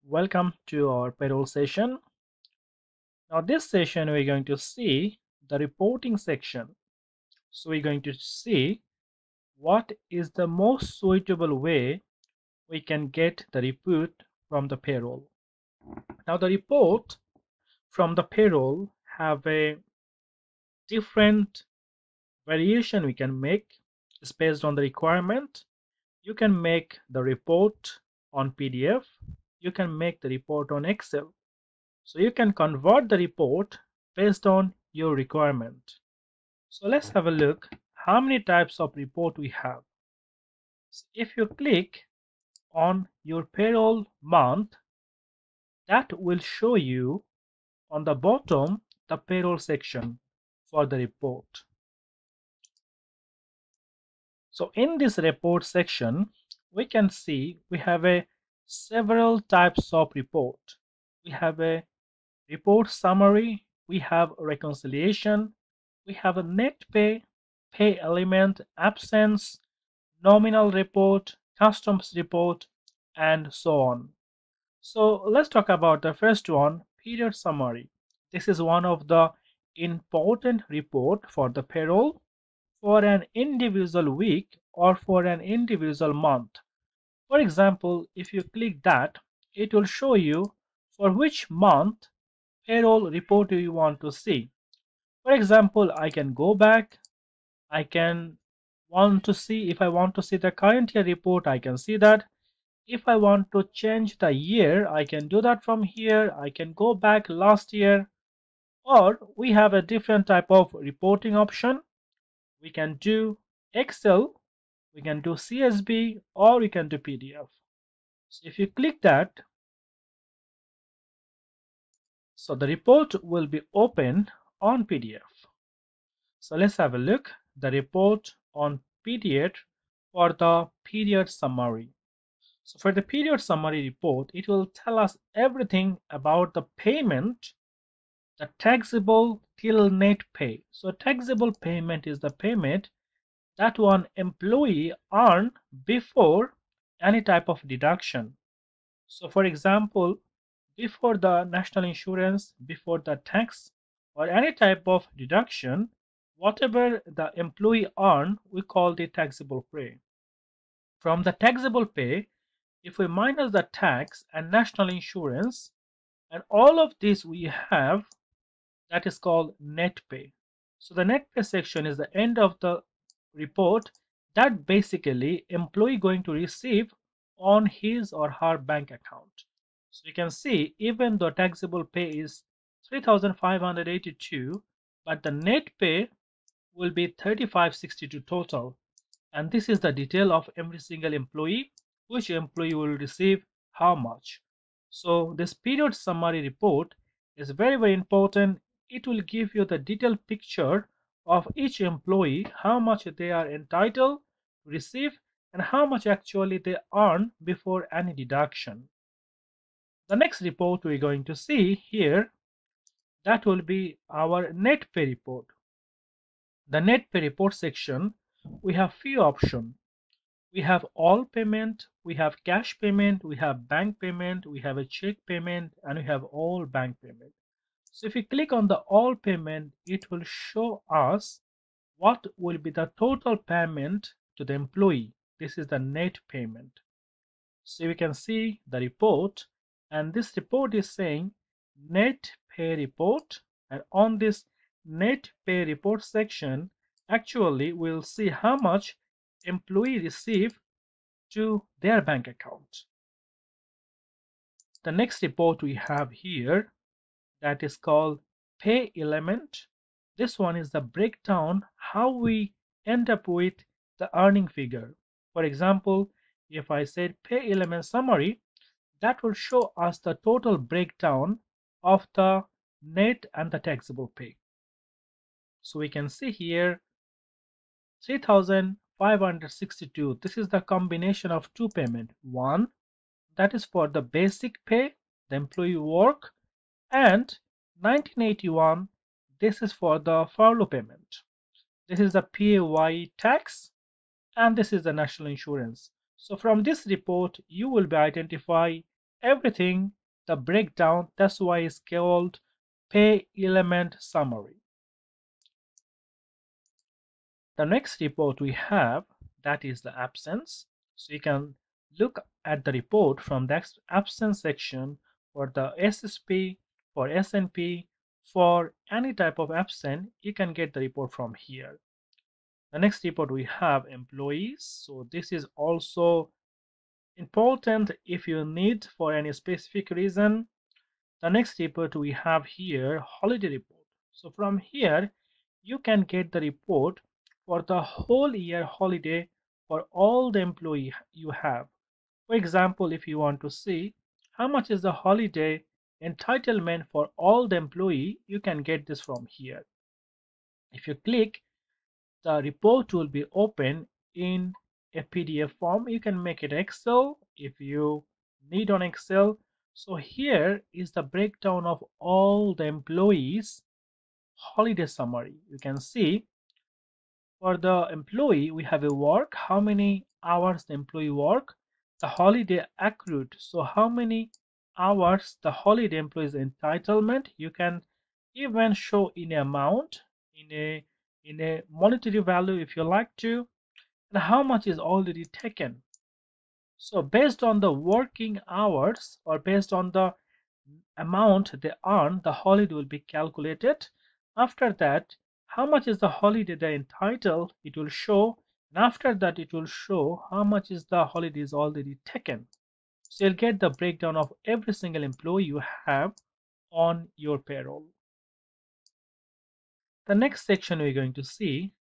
Welcome to our payroll session. Now, this session we're going to see the reporting section. So, we're going to see what is the most suitable way we can get the report from the payroll. Now, the report from the payroll have a different variation we can make. It's based on the requirement. You can make the report on PDF. You can make the report on Excel. So you can convert the report based on your requirement. So let's have a look how many types of report we have. So if you click on your payroll month, that will show you on the bottom the payroll section for the report. So in this report section, we can see we have a several types of report. We have a report summary, we have reconciliation, we have a net pay, pay element, absence, nominal report, customs report, and so on. So let's talk about the first one, period summary. This is one of the important report for the payroll for an individual week or for an individual month. For example, if you click that, it will show you for which month payroll report you want to see. For example, I can go back. I can want to see if I want to see the current year report, I can see that. If I want to change the year, I can do that from here. I can go back last year, or we have a different type of reporting option. We can do Excel, we can do CSV, or we can do PDF. So if you click that, so the report will be open on PDF. So let's have a look the report on PDF for the period summary. So for the period summary report, it will tell us everything about the payment, the taxable till net pay. So taxable payment is the payment that one employee earned before any type of deduction. So for example, before the national insurance, before the tax or any type of deduction, whatever the employee earned, we call the taxable pay. From the taxable pay, if we minus the tax and national insurance and all of this we have, that is called net pay. So the net pay section is the end of the report that basically employee going to receive on his or her bank account. So you can see even though taxable pay is 3,582, but the net pay will be 3,562 total. And this is the detail of every single employee, which employee will receive how much. So this period summary report is very important. It will give you the detailed picture of each employee, how much they are entitled to receive and how much actually they earn before any deduction. The next report we're going to see here, that will be our net pay report. The net pay report section, we have few options. We have all payment, we have cash payment, we have bank payment, we have a check payment, and we have all bank payment. So if we click on the all payment, it will show us what will be the total payment to the employee. This is the net payment. So we can see the report, and this report is saying net pay report, and on this net pay report section, actually we'll see how much employee receive to their bank account. The next report we have here, that is called pay element. This one is the breakdown how we end up with the earning figure. For example, if I said pay element summary, that will show us the total breakdown of the net and the taxable pay. So we can see here 3,562. This is the combination of two payment. One, that is for the basic pay, the employee work, and 1981, this is for the furlough payment. This is the PAYE tax, and this is the national insurance. So from this report, you will be identify everything the breakdown. That's why it's called pay element summary. The next report we have, that is the absence. So you can look at the report from the absence section for the SSP, for SNP, for any type of absent. You can get the report from here. The next report we have employees. So this is also important if you need for any specific reason. The next report we have here, holiday report. So from here, you can get the report for the whole year holiday for all the employee you have. For example, if you want to see how much is the holiday entitlement for all the employee, you can get this from here. If you click, the report will be open in a PDF form. You can make it Excel if you need on Excel. So here is the breakdown of all the employees holiday summary. You can see for the employee we have a work, how many hours the employee work, the holiday accrued, so how many hours the holiday employee is entitlement. You can even show in amount, in a monetary value if you like to, and how much is already taken. So based on the working hours or based on the amount they earn, the holiday will be calculated. After that, how much is the holiday they're entitled, it will show. And after that, it will show how much is the holiday is already taken. So you'll get the breakdown of every single employee you have on your payroll. The next section we're going to see,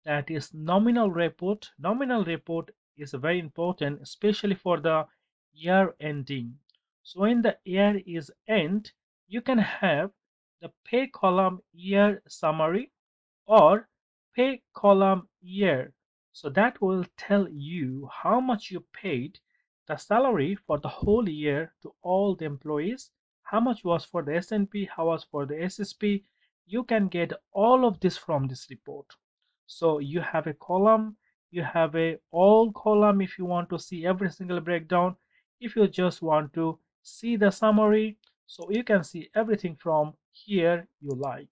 that is nominal report. Nominal report is very important, especially for the year ending. So when the year is end, you can have the pay column year summary or pay column year. So that will tell you how much you paid the salary for the whole year to all the employees, how much was for the SNP, how was for the SSP. You can get all of this from this report. So you have a column, you have a all column if you want to see every single breakdown. If you just want to see the summary, so you can see everything from here you like.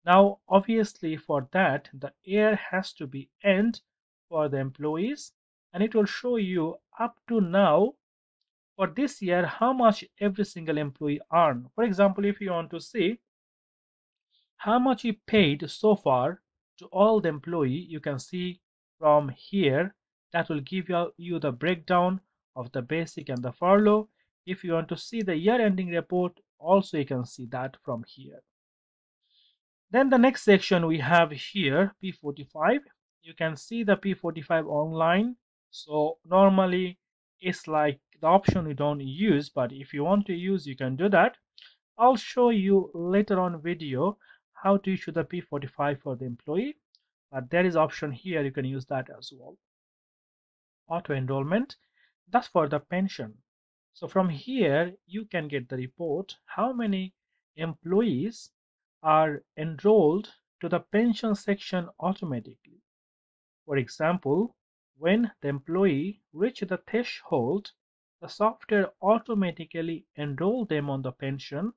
Now, obviously, for that, the year has to be end for the employees, and it will show you up to now for this year how much every single employee earned. For example, if you want to see how much you paid so far to all the employee, you can see from here. That will give you the breakdown of the basic and the furlough. If you want to see the year ending report, also you can see that from here. Then the next section we have here, P45. You can see the P45 online. So normally it's like the option we don't use, but if you want to use, you can do that. I'll show you later on video how to issue the P45 for the employee, but there is option here, you can use that as well. Auto enrollment, that's for the pension. So from here you can get the report how many employees are enrolled to the pension section automatically. For example, when the employee reach the threshold, the software automatically enroll them on the pension,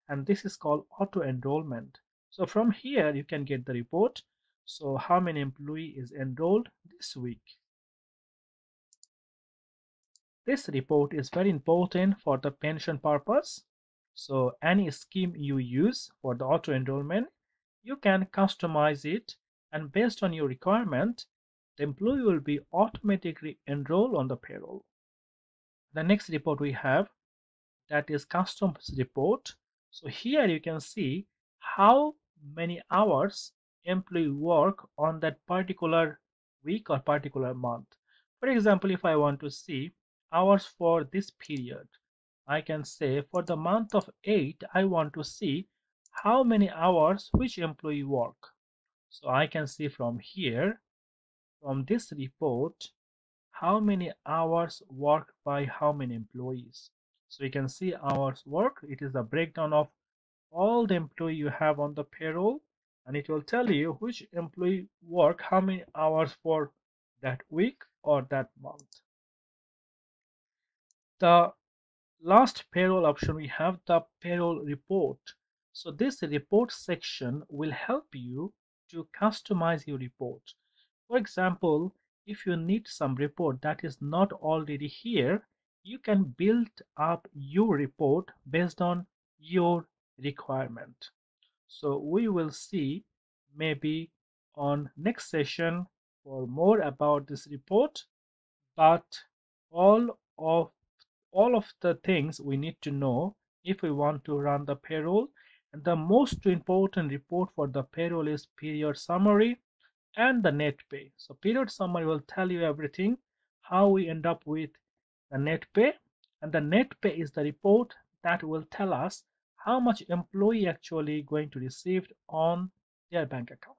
and this is called auto enrollment. So from here you can get the report. So how many employee is enrolled this week? This report is very important for the pension purpose. So any scheme you use for the auto enrollment, you can customize it, and based on your requirement, the employee will be automatically enrolled on the payroll. The next report we have, that is customs report. So here you can see how many hours employee work on that particular week or particular month. For example, if I want to see hours for this period, I can say for the month of 8, I want to see how many hours which employee work. So I can see from here, from this report, how many hours worked by how many employees. So you can see hours work. It is a breakdown of all the employee you have on the payroll, and it will tell you which employee work how many hours for that week or that month. The Last payroll option, we have the payroll report. So this report section will help you to customize your report. For example, if you need some report that is not already here, you can build up your report based on your requirement. So we will see maybe on next session for more about this report, but all of all of the things we need to know if we want to run the payroll. And the most important report for the payroll is period summary and the net pay. So period summary will tell you everything, how we end up with the net pay, and the net pay is the report that will tell us how much employee actually going to receive on their bank account.